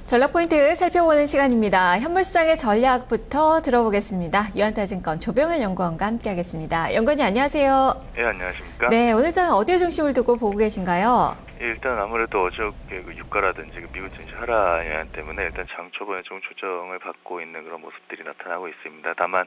전략포인트 살펴보는 시간입니다. 현물시장의 전략부터 들어보겠습니다. 유한타증권 조병현 연구원과 함께하겠습니다. 연구원님 안녕하세요. 네, 안녕하십니까? 네, 오늘 장은 어디에 중심을 두고 보고 계신가요? 예, 일단 아무래도 어저께 그 유가라든지 그 미국 증시 하락 영향 때문에 일단 장 초반에 좀 조정을 받고 있는 그런 모습들이 나타나고 있습니다. 다만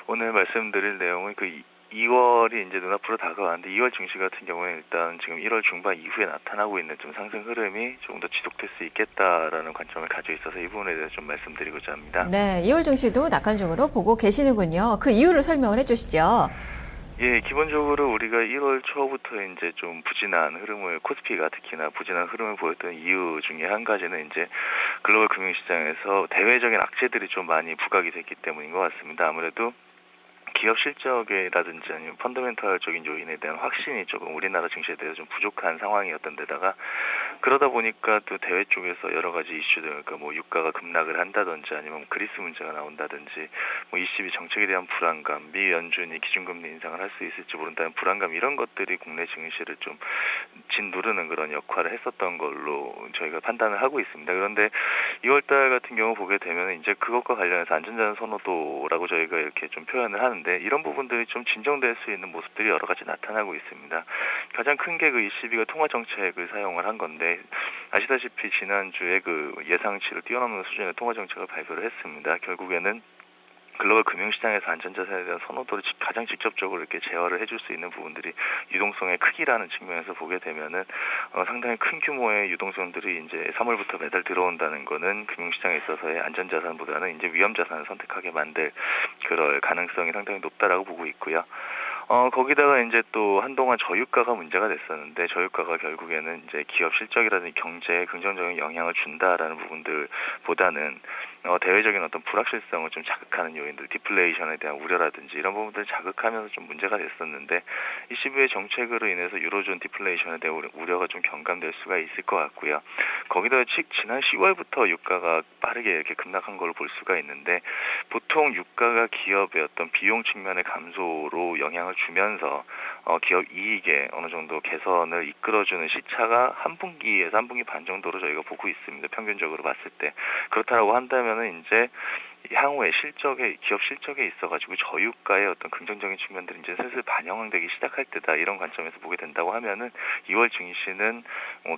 오늘 말씀드릴 내용은 그 2월이 이제 눈앞으로 다가왔는데 2월 증시 같은 경우에는 일단 지금 1월 중반 이후에 나타나고 있는 좀 상승 흐름이 조금 더 지속될 수 있겠다라는 관점을 가지고 있어서 이 부분에 대해서 좀 말씀드리고자 합니다. 네, 2월 증시도 낙관적으로 보고 계시는군요. 그 이유를 설명을 해주시죠. 예, 기본적으로 우리가 1월 초부터 이제 좀 부진한 흐름을, 코스피가 특히나 부진한 흐름을 보였던 이유 중에 한 가지는 이제 글로벌 금융시장에서 대외적인 악재들이 좀 많이 부각이 됐기 때문인 것 같습니다. 아무래도 기업 실적이라든지 아니면 펀더멘털적인 요인에 대한 확신이 조금 우리나라 증시에 대해서 좀 부족한 상황이었던 데다가 그러다 보니까 또 대외 쪽에서 여러 가지 이슈들, 그러니까 뭐 유가가 급락을 한다든지 아니면 그리스 문제가 나온다든지 뭐 ECB 정책에 대한 불안감, 미 연준이 기준금리 인상을 할 수 있을지 모른다는 불안감 이런 것들이 국내 증시를 좀 짓누르는 그런 역할을 했었던 걸로 저희가 판단을 하고 있습니다. 그런데 2월달 같은 경우 보게 되면 이제 그것과 관련해서 안전자산 선호도라고 저희가 이렇게 좀 표현을 하는데 이런 부분들이 좀 진정될 수 있는 모습들이 여러 가지 나타나고 있습니다. 가장 큰 게 그 ECB가 통화 정책을 사용을 한 건데 아시다시피 지난주에 그 예상치를 뛰어넘는 수준의 통화 정책을 발표를 했습니다. 결국에는 글로벌 금융시장에서 안전자산에 대한 선호도를 가장 직접적으로 이렇게 제어를 해줄 수 있는 부분들이 유동성의 크기라는 측면에서 보게 되면은 상당히 큰 규모의 유동성들이 이제 3월부터 매달 들어온다는 거는 금융시장에 있어서의 안전자산보다는 이제 위험자산을 선택하게 만들 그럴 가능성이 상당히 높다라고 보고 있고요. 거기다가 이제 또 한동안 저유가가 문제가 됐었는데 저유가가 결국에는 이제 기업 실적이라든지 경제에 긍정적인 영향을 준다라는 부분들보다는 대외적인 어떤 불확실성을 좀 자극하는 요인들, 디플레이션에 대한 우려라든지 이런 부분들을 자극하면서 좀 문제가 됐었는데 ECB의 정책으로 인해서 유로존 디플레이션에 대한 우려가 좀 경감될 수가 있을 것 같고요. 거기다가 지난 10월부터 유가가 빠르게 이렇게 급락한 걸로 볼 수가 있는데 보통 유가가 기업의 어떤 비용 측면의 감소로 영향을 주면서 기업 이익에 어느 정도 개선을 이끌어주는 시차가 한 분기에서 한 분기 반 정도로 저희가 보고 있습니다. 평균적으로 봤을 때. 그렇다라고 한다면은 이제 향후에 기업 실적에 있어가지고 저유가의 어떤 긍정적인 측면들이 이제 슬슬 반영되기 시작할 때다 이런 관점에서 보게 된다고 하면은 2월 증시는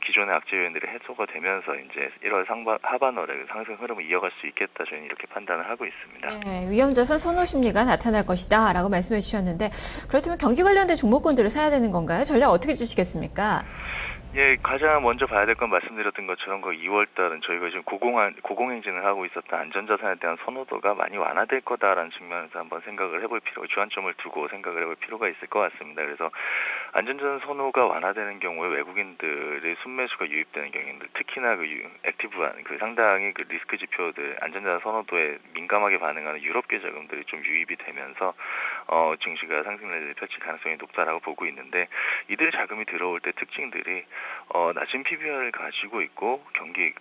기존의 악재 요인들이 해소가 되면서 이제 1월 하반월에 상승 흐름을 이어갈 수 있겠다 저희는 이렇게 판단을 하고 있습니다. 네, 위험자산 선호 심리가 나타날 것이다라고 말씀해 주셨는데 그렇다면 경기 관련된 종목군들을 사야 되는 건가요? 전략 어떻게 주시겠습니까? 예, 가장 먼저 봐야 될 건 말씀드렸던 것처럼 그 2월 달은 저희가 지금 고공행진을 하고 있었던 안전자산에 대한 선호도가 많이 완화될 거다라는 측면에서 한번 생각을 해볼 주안점을 두고 생각을 해볼 필요가 있을 것 같습니다. 그래서 안전자산 선호가 완화되는 경우에 외국인들의 순매수가 유입되는 경우인데 특히나 그 액티브한 그 상당히 그 리스크 지표들 안전자산 선호도에 민감하게 반응하는 유럽계 자금들이 좀 유입이 되면서 증시가 상승세를 펼칠 가능성이 높다라고 보고 있는데 이들 자금이 들어올 때 특징들이 낮은 PBR을 가지고 있고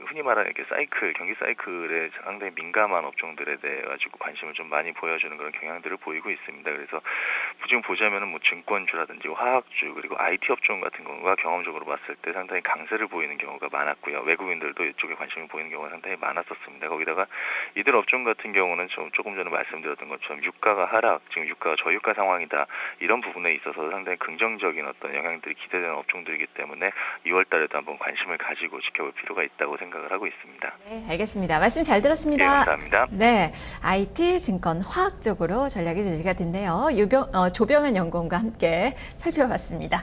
흔히 말하는 이렇게 경기 사이클에 상당히 민감한 업종들에 대해 가지고 관심을 좀 많이 보여주는 그런 경향들을 보이고 있습니다. 그래서 지금 보자면은 뭐 증권주라든지 화학주 그리고 IT 업종 같은 경우가 경험적으로 봤을 때 상당히 강세를 보이는 경우가 많았고요. 외국인들도 이쪽에 관심을 보이는 경우가 상당히 많았었습니다. 거기다가 이들 업종 같은 경우는 조금 전에 말씀드렸던 것처럼 유가가 하락, 지금 유가가 저유가 상황이다 이런 부분에 있어서 상당히 긍정적인 어떤 영향들이 기대되는 업종들이기 때문에 2월 달에도 한번 관심을 가지고 지켜볼 필요가 있다고 생각을 하고 있습니다. 네, 알겠습니다. 말씀 잘 들었습니다. 네, 감사합니다. 네, IT, 증권, 화학 쪽으로 전략이 제시가 됐네요. 조병현 연구원과 함께 살펴봤습니다.